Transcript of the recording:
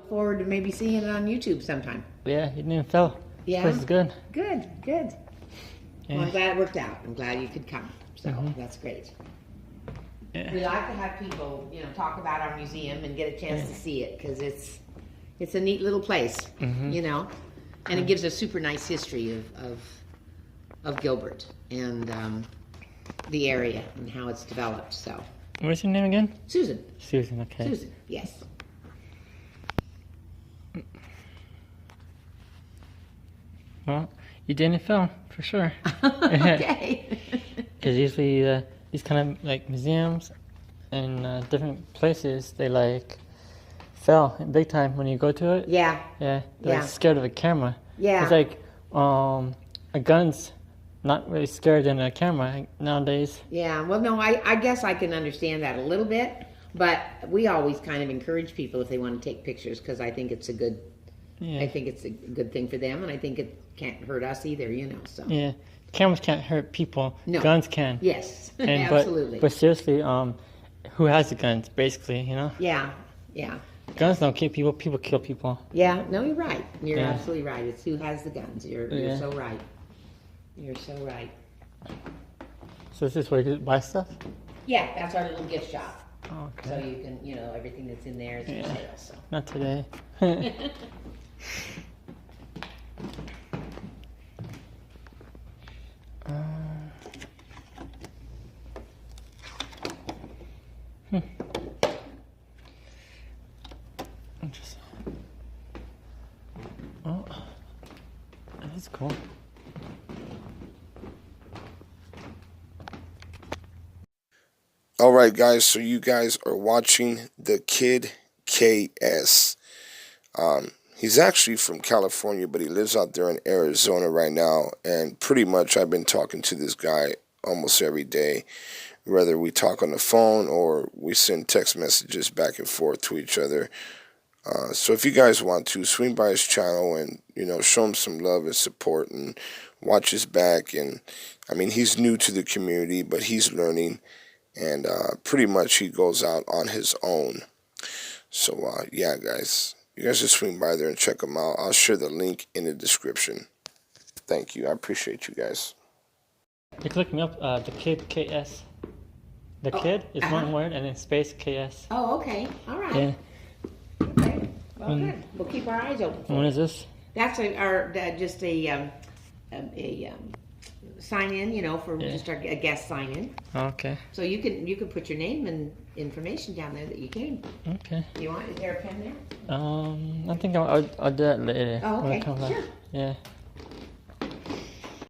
look forward to maybe seeing it on YouTube sometime. Yeah, you didn't fail. Yeah. This is good. Good, good. Yeah. Well, I'm glad it worked out. I'm glad you could come. So that's great. Yeah. We like to have people, talk about our museum and get a chance to see it because it's a neat little place, and it gives a super nice history of Gilbert and the area and how it's developed. So. What's your name again? Susan. Susan, okay. Susan, yes. Well, you didn't fail, for sure. Okay. Because usually these kind of like museums and different places, they like fail big time when you go to it. Yeah. Yeah, they're like scared of a camera. Yeah. It's like a gun's not really scared in a camera nowadays. Yeah, well, no, I guess I can understand that a little bit, but we always kind of encourage people if they want to take pictures because I think it's a good, I think it's a good thing for them, and I think it can't hurt us either, so. Yeah, cameras can't hurt people. No. Guns can. Yes, And, absolutely. But seriously, who has the guns, basically, Yeah, yeah. Guns don't kill people, people kill people. Yeah, no, you're right. You're Yeah. absolutely right. It's who has the guns. You're so right. You're so right. So is this where you buy stuff? Yeah, that's our little gift shop. Okay. So you can, everything that's in there is for sale. So. Not today. Interesting. Oh, that's cool. All right, guys, so you guys are watching the Kid KS. He's actually from California, but he lives out there in Arizona right now, and pretty much I've been talking to this guy almost every day, whether we talk on the phone or we send text messages back and forth to each other. So if you guys want to, swing by his channel and, show him some love and support and watch his back. And, I mean, he's new to the community, but he's learning. And pretty much he goes out on his own. So, yeah, guys. You guys just swing by there and check him out. I'll share the link in the description. Thank you. I appreciate you guys. You can look me up, the Kid KS. The Kid is one word and then space KS. Oh, okay. All right. Yeah. Okay. Well, good. We'll keep our eyes open for When it. is this? That's just a sign in, for just a guest sign in. Okay. So you can put your name and information down there that you came. Okay. Is there a pen there? I think I'll do that later. Oh, when I okay. come back. Sure. Yeah.